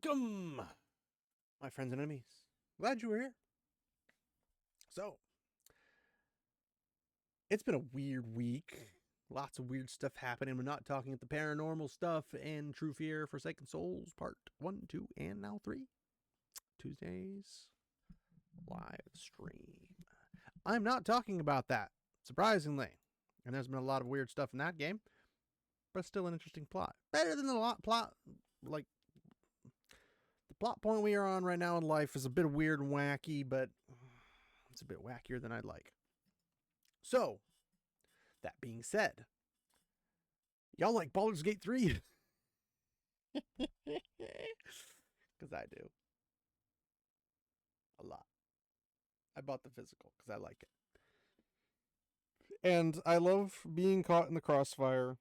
Welcome, my friends and enemies. Glad you were here. So, it's been a weird week. Lots of weird stuff happening. We're not talking at the paranormal stuff and True Fear, Forsaken Souls, part 1, 2, and now 3. Tuesdays, live stream. I'm not talking about that, surprisingly. And there's been a lot of weird stuff in that game, but still an interesting plot. Better than the plot, like, the plot point we are on right now in life is a bit weird and wacky, but it's a bit wackier than I'd like. So, that being said, y'all like Baldur's Gate 3? Because I do. A lot. I bought the physical because I like it. And I love being caught in the crossfire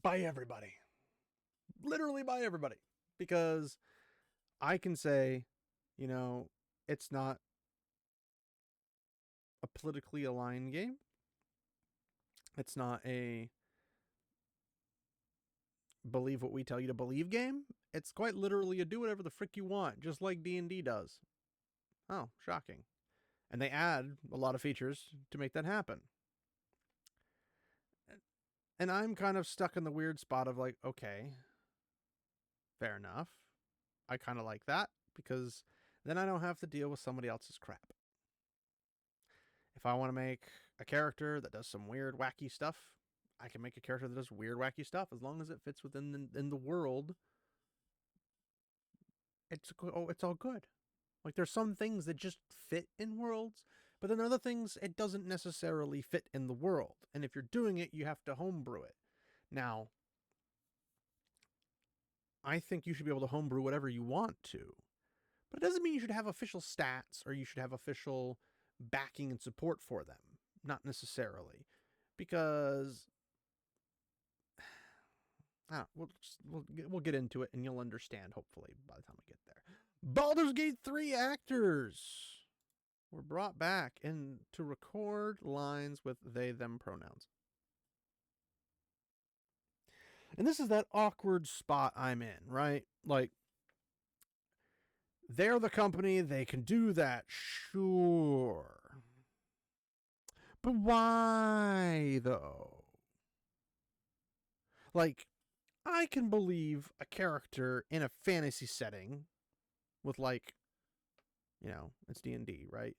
by everybody. Literally by everybody. Because I can say, you know, it's not a politically aligned game. It's not a believe what we tell you to believe game. It's quite literally a do whatever the frick you want, just like D&D does. Oh, shocking. And they add a lot of features to make that happen. And I'm kind of stuck in the weird spot of like, okay, fair enough. I kind of like that because then I don't have to deal with somebody else's crap. If I want to make a character that does some weird, wacky stuff, I can make a character that does weird, wacky stuff as long as it fits within the world. It's all good. Like, there's some things that just fit in worlds, but then other things, it doesn't necessarily fit in the world. And if you're doing it, you have to homebrew it. Now, I think you should be able to homebrew whatever you want to. But it doesn't mean you should have official stats or you should have official backing and support for them. Not necessarily. Because we'll get into it and you'll understand, hopefully, by the time we get there. Baldur's Gate 3 actors were brought back in to record lines with they, them pronouns. And this is that awkward spot I'm in, right? Like, they're the company, they can do that, sure. But why, though? Like, I can believe a character in a fantasy setting with, like, you know, it's D&D, right?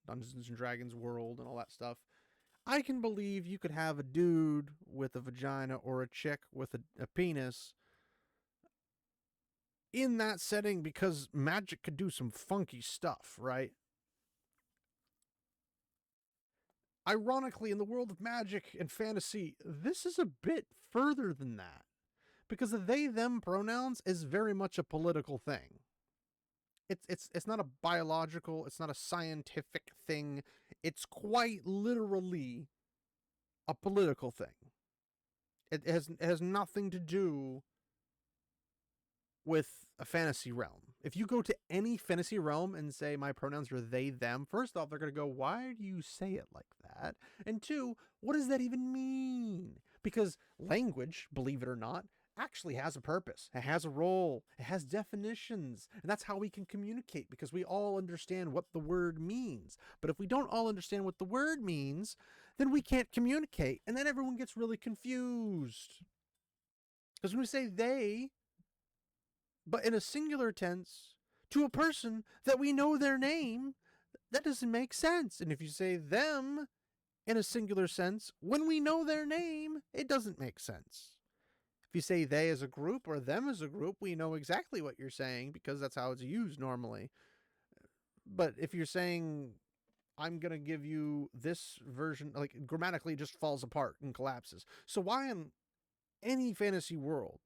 Dungeons and Dragons world and all that stuff. I can believe you could have a dude with a vagina or a chick with a penis in that setting because magic could do some funky stuff, right? Ironically, in the world of magic and fantasy, this is a bit further than that. Because the they, them pronouns is very much a political thing. It's not a biological, it's not a scientific thing. It's quite literally a political thing. It has nothing to do with a fantasy realm. If you go to any fantasy realm and say my pronouns are they, them, first off, they're going to go, why do you say it like that? And two, what does that even mean? Because language, believe it or not, actually has a purpose. It has a role. It has definitions. And that's how we can communicate, because we all understand what the word means. But if we don't all understand what the word means, then we can't communicate. And then everyone gets really confused. Because when we say they, but in a singular tense, to a person that we know their name, that doesn't make sense. And if you say them in a singular sense, when we know their name, it doesn't make sense. If you say they as a group or them as a group, we know exactly what you're saying because that's how it's used normally. But if you're saying, I'm going to give you this version, like, grammatically it just falls apart and collapses. So why in any fantasy world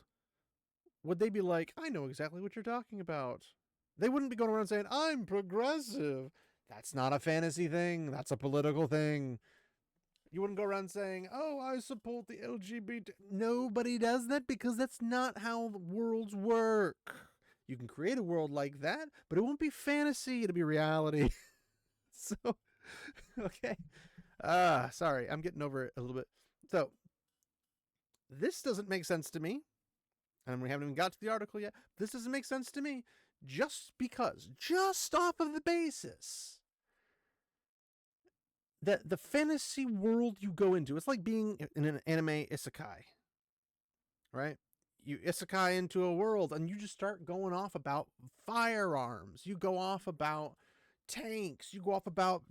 would they be like, I know exactly what you're talking about? They wouldn't be going around saying, I'm progressive. That's not a fantasy thing. That's a political thing. You wouldn't go around saying, oh, I support the LGBT. Nobody does that because that's not how worlds work. You can create a world like that, but it won't be fantasy. It'll be reality. So, okay. Sorry, I'm getting over it a little bit. So, this doesn't make sense to me. and we haven't even got to the article yet. This doesn't make sense to me. Just because, just off of the basis that the fantasy world you go into, it's like being in an anime isekai, right? You isekai into a world and you just start going off about firearms. You go off about tanks. You go off about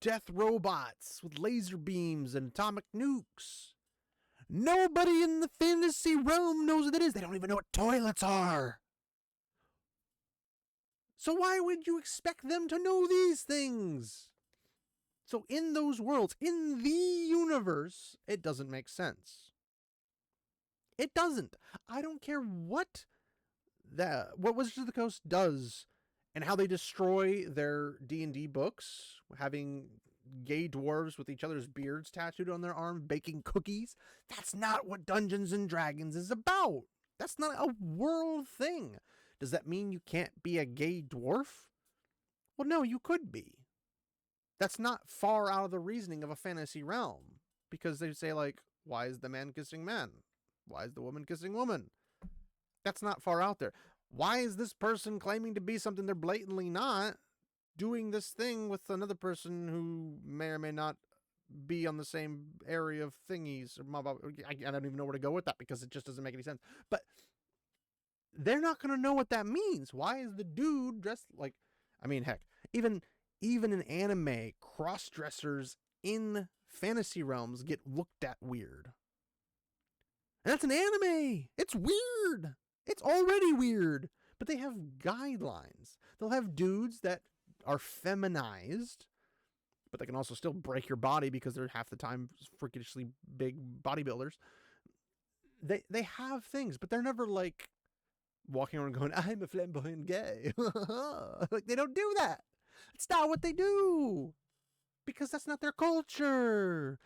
death robots with laser beams and atomic nukes. Nobody in the fantasy realm knows what it is. They don't even know what toilets are. So why would you expect them to know these things? So in those worlds, in the universe, it doesn't make sense. It doesn't. I don't care what Wizards of the Coast does and how they destroy their D&D books, having gay dwarves with each other's beards tattooed on their arm, baking cookies. That's not what Dungeons and Dragons is about. That's not a world thing. Does that mean you can't be a gay dwarf? Well, no, you could be. That's not far out of the reasoning of a fantasy realm. Because they say, like, why is the man kissing man? Why is the woman kissing woman? That's not far out there. Why is this person claiming to be something they're blatantly not, doing this thing with another person who may or may not be on the same area of thingies? I don't even know where to go with that because it just doesn't make any sense. But they're not going to know what that means. Why is the dude dressed like... I mean, heck, even in anime, cross-dressers in fantasy realms get looked at weird. And that's an anime. It's weird. It's already weird. But they have guidelines. They'll have dudes that are feminized, but they can also still break your body because they're half the time freakishly big bodybuilders. They have things, but they're never like walking around going, I'm a flamboyant gay. Like, they don't do that. It's not what they do. Because that's not their culture.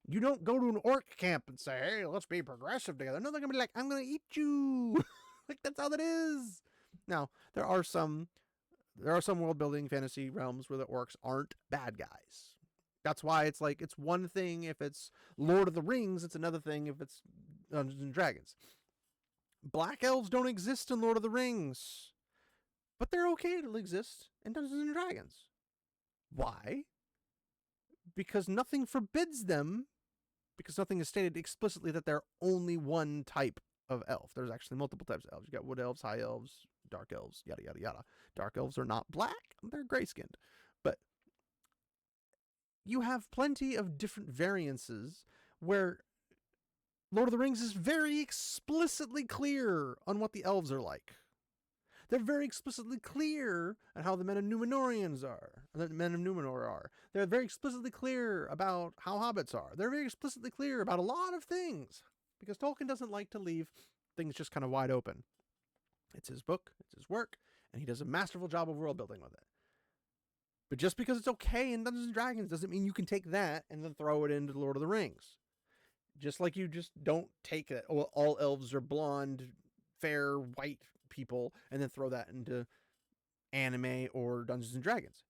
You don't go to an orc camp and say, hey, let's be progressive together. No, they're going to be like, I'm going to eat you. Like, that's how that is. Now, there are some world building fantasy realms where the orcs aren't bad guys. That's why it's like, it's one thing if it's Lord of the Rings, it's another thing if it's Dungeons and Dragons. Black elves don't exist in Lord of the Rings, but they're okay to exist in Dungeons and Dragons. Why? Because nothing forbids them, because nothing is stated explicitly that they're only one type of elf. There's actually multiple types of elves. You got wood elves, high elves, dark elves, yada, yada, yada. Dark elves are not black, they're gray-skinned. But you have plenty of different variances where Lord of the Rings is very explicitly clear on what the elves are like. They're very explicitly clear on how the men of Numenorians are, the men of Numenor are. They're very explicitly clear about how hobbits are. They're very explicitly clear about a lot of things, because Tolkien doesn't like to leave things just kind of wide open. It's his book, it's his work, and he does a masterful job of world building with it. But just because it's okay in Dungeons & Dragons doesn't mean you can take that and then throw it into Lord of the Rings. Just like you just don't take it, all elves are blonde, fair, white people, and then throw that into anime or Dungeons & Dragons.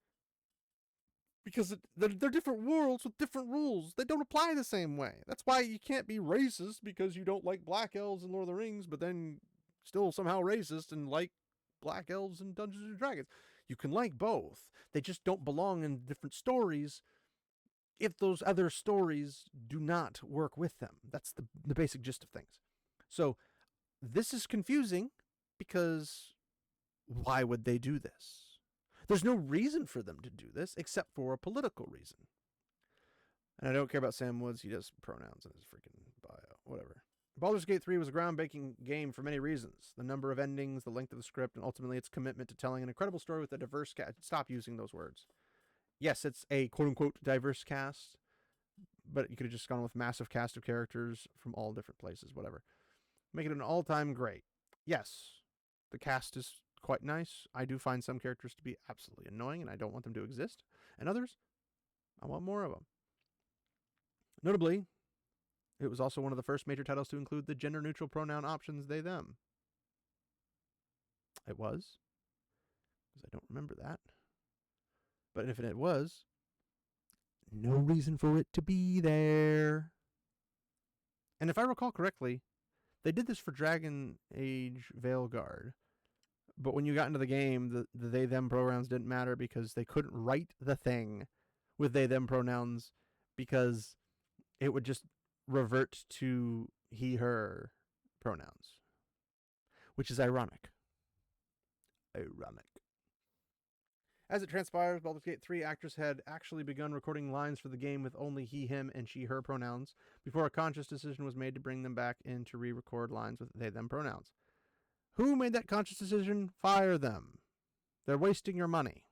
Because they're different worlds with different rules. They don't apply the same way. That's why you can't be racist because you don't like black elves in Lord of the Rings, but then still somehow racist and like black elves in Dungeons & Dragons. You can like both. They just don't belong in different stories if those other stories do not work with them. That's the basic gist of things. So this is confusing because why would they do this? There's no reason for them to do this except for a political reason. And I don't care about Sam Woods. He does pronouns in his freaking bio. Whatever. Baldur's Gate 3 was a groundbreaking game for many reasons. The number of endings, the length of the script, and ultimately its commitment to telling an incredible story with a diverse cast. Stop using those words. Yes, it's a quote-unquote diverse cast, but you could have just gone with massive cast of characters from all different places, whatever. Make it an all-time great. Yes, the cast is quite nice. I do find some characters to be absolutely annoying, and I don't want them to exist. And others, I want more of them. Notably, it was also one of the first major titles to include the gender-neutral pronoun options they, them. It was, because I don't remember that. But if it was, no reason for it to be there. And if I recall correctly, They did this for Dragon Age Veilguard. But when you got into the game, the they them pronouns didn't matter because they couldn't write the thing with they them pronouns because it would just revert to he her pronouns, which is ironic. As it transpires, Baldur's Gate 3 actors had actually begun recording lines for the game with only he, him, and she, her pronouns before a conscious decision was made to bring them back in to re-record lines with they, them pronouns. Who made that conscious decision? Fire them. They're wasting your money.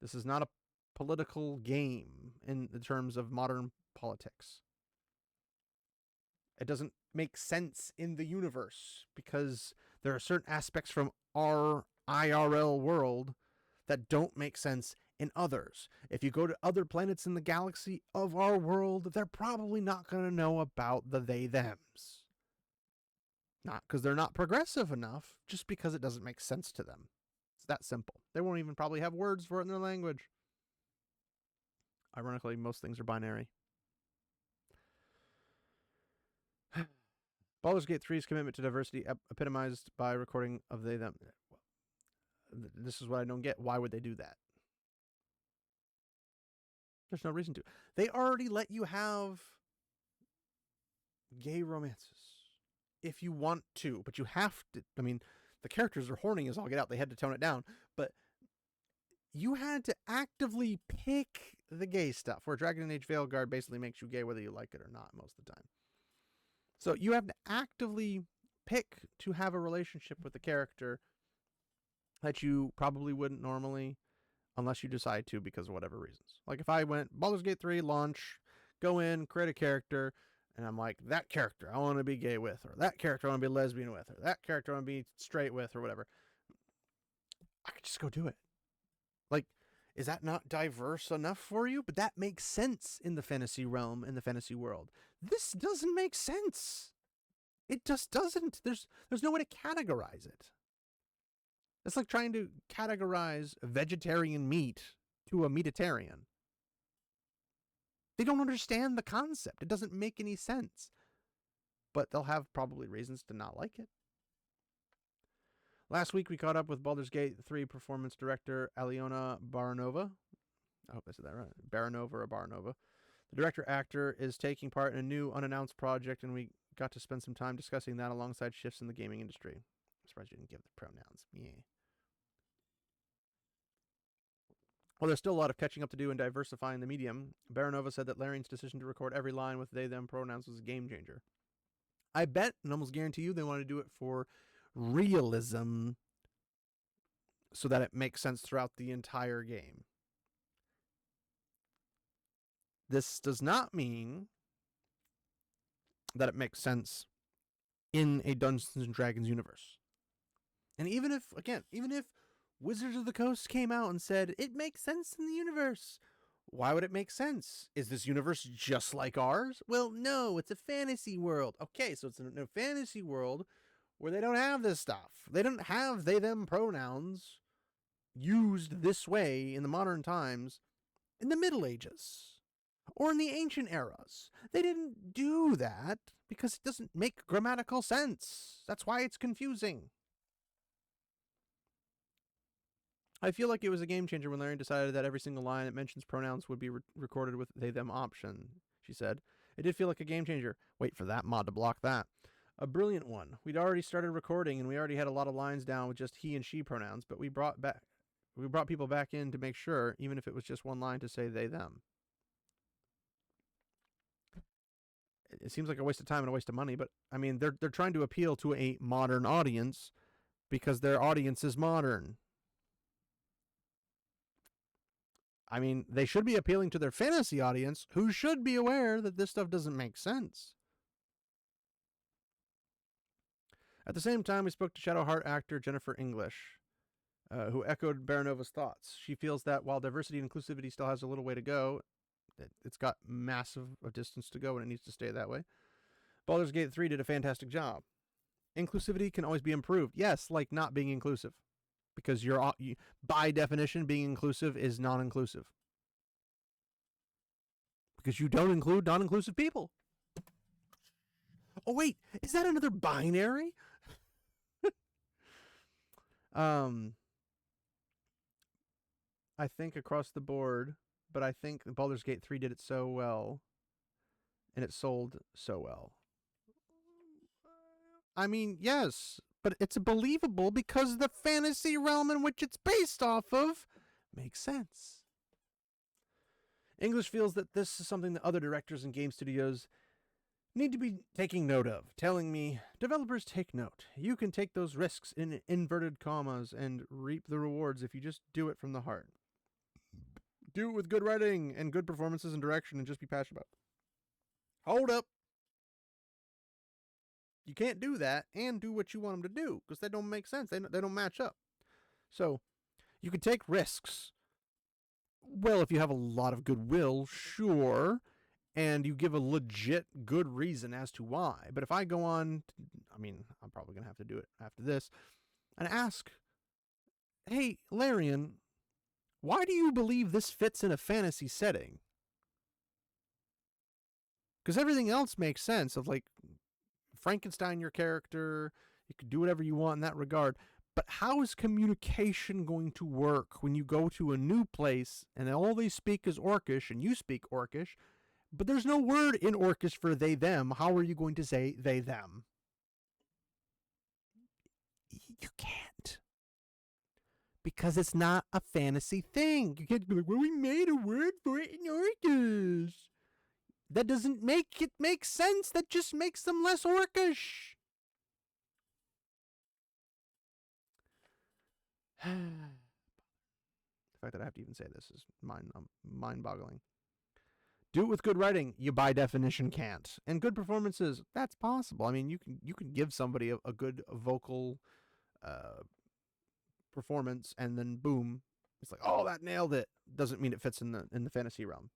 This is not a political game in the terms of modern politics. It doesn't make sense in the universe because there are certain aspects from our IRL world that don't make sense in others. If you go to other planets in the galaxy of our world, they're probably not going to know about the they-thems. Not because they're not progressive enough, just because it doesn't make sense to them. It's that simple. They won't even probably have words for it in their language. Ironically, most things are binary. Baldur's Gate 3's commitment to diversity epitomized by recording of they, them. This is what I don't get. Why would they do that? There's no reason to. They already let you have gay romances if you want to, but you have to. I mean, the characters are horny as all get out. They had to tone it down, but you had to actively pick the gay stuff, where Dragon Age Veilguard basically makes you gay whether you like it or not most of the time. So you have to actively pick to have a relationship with the character that you probably wouldn't normally unless you decide to because of whatever reasons. Like if I went Baldur's Gate 3 launch, go in, create a character, and I'm like, that character I want to be gay with, or that character I want to be lesbian with, or that character I want to be straight with, or whatever, I could just go do it. Like, is that not diverse enough for you? But that makes sense in the fantasy realm, in the fantasy world. This doesn't make sense. It just doesn't. There's no way to categorize it. It's like trying to categorize vegetarian meat to a meatitarian. They don't understand the concept. It doesn't make any sense. But they'll have probably reasons to not like it. Last week, we caught up with Baldur's Gate 3 performance director Aliona Baranova. I hope I said that right. Baranova or Baranova. The director-actor is taking part in a new unannounced project, and we got to spend some time discussing that alongside shifts in the gaming industry. I'm surprised you didn't give the pronouns. Yeah. Well, there's still a lot of catching up to do in diversifying the medium. Baranova said that Larian's decision to record every line with they, them pronouns was a game changer. I bet and almost guarantee you they want to do it for realism so that it makes sense throughout the entire game. This does not mean that it makes sense in a Dungeons and Dragons universe. And even if Wizards of the Coast came out and said, it makes sense in the universe, why would it make sense? Is this universe just like ours? Well, no, it's a fantasy world. Okay, so it's a fantasy world where they don't have this stuff. They don't have they, them pronouns used this way in the modern times in the Middle Ages or in the ancient eras. They didn't do that because it doesn't make grammatical sense. That's why it's confusing. I feel like it was a game changer when Larian decided that every single line that mentions pronouns would be recorded with they, them option, she said. It did feel like a game changer. Wait for that mod to block that. A brilliant one. We'd already started recording and we already had a lot of lines down with just he and she pronouns, but we brought people back in to make sure, even if it was just one line to say they, them. It seems like a waste of time and a waste of money, but I mean, they're trying to appeal to a modern audience because their audience is modern. I mean, they should be appealing to their fantasy audience who should be aware that this stuff doesn't make sense. At the same time, we spoke to Shadowheart actor Jennifer English, who echoed Baranova's thoughts. She feels that while diversity and inclusivity still has a little way to go, it's got massive distance to go and it needs to stay that way. Baldur's Gate 3 did a fantastic job. Inclusivity can always be improved. Yes, like not being inclusive. Because by definition, being inclusive is non-inclusive. Because you don't include non-inclusive people. Oh, wait, is that another binary? I think across the board, but I think Baldur's Gate 3 did it so well, and it sold so well. I mean, yes, but it's believable because the fantasy realm in which it's based off of makes sense. English feels that this is something that other directors and game studios need to be taking note of, telling me, developers, take note. You can take those risks in inverted commas and reap the rewards if you just do it from the heart. Do it with good writing and good performances and direction and just be passionate about it. Hold up. You can't do that and do what you want them to do because they don't make sense. They don't match up. So you can take risks. Well, if you have a lot of goodwill, sure, and you give a legit good reason as to why. But if I go on, I'm probably going to have to do it after this, and ask, hey, Larian, why do you believe this fits in a fantasy setting? Because everything else makes sense of like Frankenstein your character, you can do whatever you want in that regard. But how is communication going to work when you go to a new place and all they speak is Orcish and you speak Orcish, but there's no word in Orcish for they, them? How are you going to say they, them? You can't. Because it's not a fantasy thing. You can't be like, well, we made a word for it in Orcish. That doesn't make it make sense. That just makes them less Orcish. The fact that I have to even say this is mind-boggling. Do it with good writing. You by definition can't. And good performances, that's possible. I mean, you can give somebody a good vocal performance, and then boom, it's like, oh, that nailed it. Doesn't mean it fits in the fantasy realm.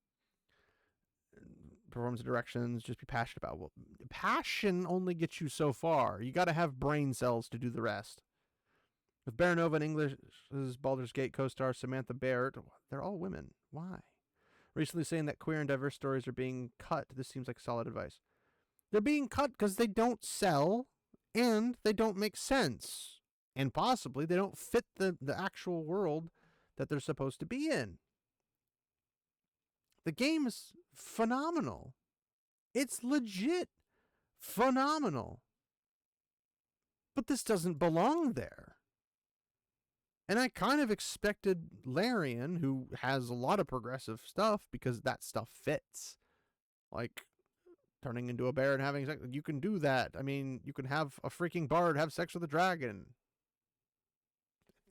Performance directions, just be passionate about. Well, passion only gets you so far. You got to have brain cells to do the rest. With Baranova and English's Baldur's Gate co-star Samantha Baird, they're all women. Why? Recently saying that queer and diverse stories are being cut. This seems like solid advice. They're being cut because they don't sell and they don't make sense. And possibly they don't fit the actual world that they're supposed to be in. The game is phenomenal. It's legit phenomenal. But this doesn't belong there. And I kind of expected Larian, who has a lot of progressive stuff, because that stuff fits. Like, turning into a bear and having sex. You can do that. I mean, you can have a freaking bard have sex with a dragon.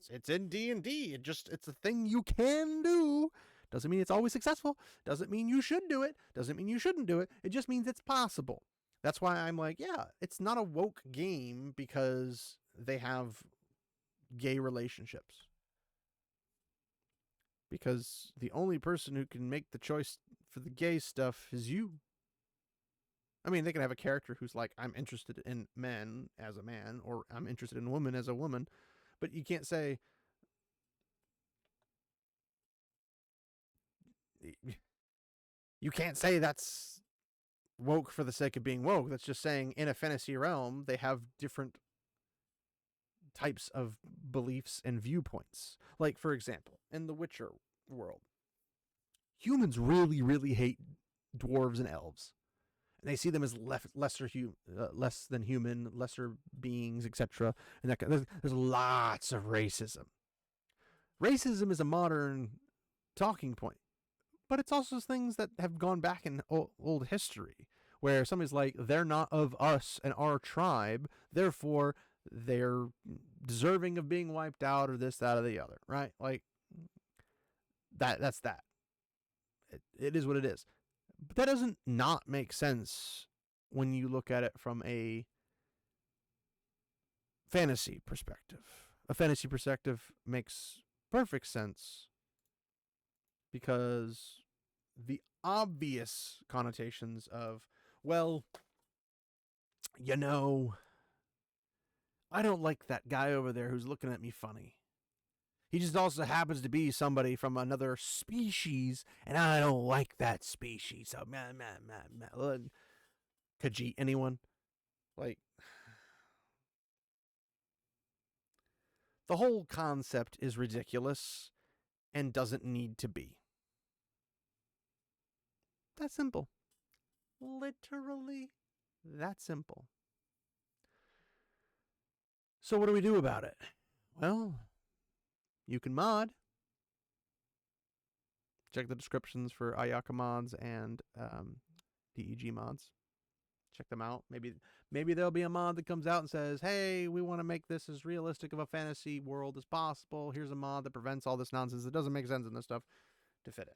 It's in D&D. It's a thing you can do. Doesn't mean it's always successful. Doesn't mean you should do it. Doesn't mean you shouldn't do it. It just means it's possible. That's why I'm like, yeah, it's not a woke game because they have gay relationships. Because the only person who can make the choice for the gay stuff is you. I mean, they can have a character who's like, I'm interested in men as a man, or I'm interested in women as a woman, but you can't say, you can't say that's woke for the sake of being woke. That's just saying in a fantasy realm, they have different types of beliefs and viewpoints. Like, for example, in the Witcher world, humans really, really hate dwarves and elves. And they see them as less than human, lesser beings, etc. And that there's lots of racism. Racism is a modern talking point, but it's also things that have gone back in old history, where somebody's like, they're not of us and our tribe, therefore they're deserving of being wiped out, or this, that, or the other, right? Like, that's that. It is what it is. But that doesn't not make sense when you look at it from a fantasy perspective. A fantasy perspective makes perfect sense because the obvious connotations of, well, you know, I don't like that guy over there who's looking at me funny. He just also happens to be somebody from another species, and I don't like that species. So, Khajiit, anyone? Like, the whole concept is ridiculous and doesn't need to be. That simple. Literally that simple. So what do we do about it? Well, you can mod. Check the descriptions for ayakamods and DEG mods. Check them out. Maybe there'll be a mod that comes out and says, hey, we want to make this as realistic of a fantasy world as possible. Here's a mod that prevents all this nonsense that doesn't make sense in this stuff to fit in.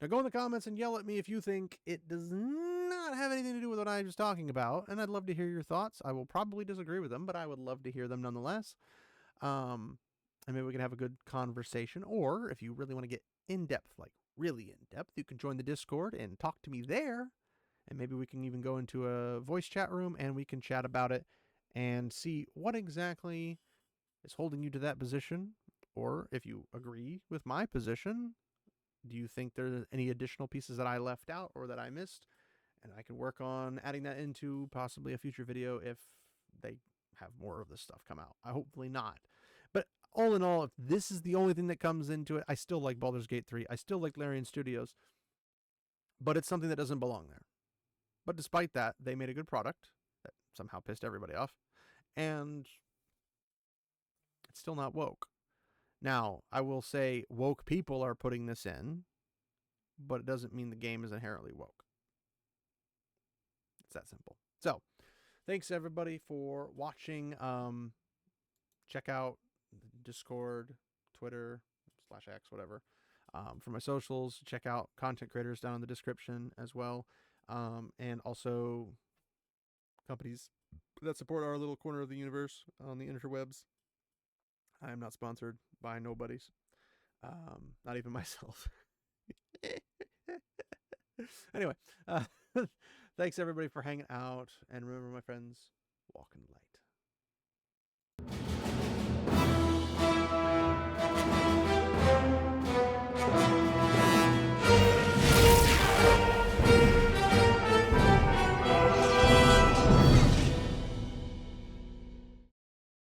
Now go in the comments and yell at me if you think it does not have anything to do with what I was talking about, and I'd love to hear your thoughts. I will probably disagree with them, but I would love to hear them nonetheless. And maybe we can have a good conversation, or if you really want to get in-depth, like really in-depth, you can join the Discord and talk to me there, and maybe we can even go into a voice chat room and we can chat about it and see what exactly is holding you to that position, or if you agree with my position, do you think there's any additional pieces that I left out or that I missed? And I can work on adding that into possibly a future video if they have more of this stuff come out. Hopefully not. But all in all, if this is the only thing that comes into it, I still like Baldur's Gate 3. I still like Larian Studios. But it's something that doesn't belong there. But despite that, they made a good product that somehow pissed everybody off. And it's still not woke. Now, I will say woke people are putting this in, but it doesn't mean the game is inherently woke. It's that simple. So, thanks everybody for watching. Check out Discord, Twitter, /X, whatever. For my socials, check out content creators down in the description as well. And also companies that support our little corner of the universe on the interwebs. I am not sponsored by nobodies. Not even myself. Anyway, thanks everybody for hanging out. And remember, my friends, walk in light.